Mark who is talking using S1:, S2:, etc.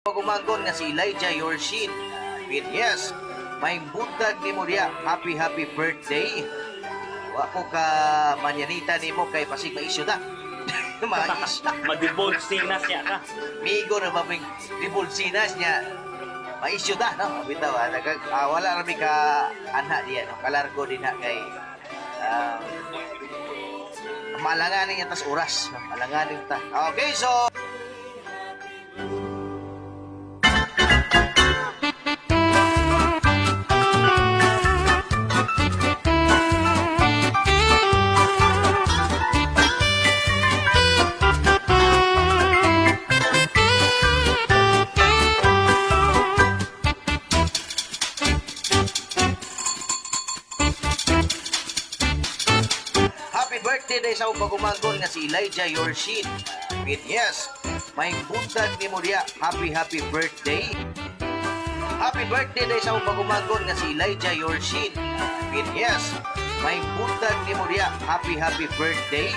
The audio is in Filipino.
S1: Pagumagon nga si Elijah Yorshin. Yes, may buntag ni mo diya. Happy birthday. Wa ko ka manyanita ni mo kay pasig maisyo na. Mais.
S2: Madibulsinas niya ka.
S1: Migo na maming dibulsinas niya. Maisyo na, no? Bitaw, wala rami ka anak diya, no? Kalargo din na kay malanganin niya tas oras, no? Malanganin ta. Okay, so happy birthday day sa pagumagon nga si Elijah Yorshin. Yes, may buntag ni mo diya. Happy birthday. Happy birthday day sa pagumagon nga si Elijah Yorshin. Yes, may buntag ni mo diya. Happy birthday.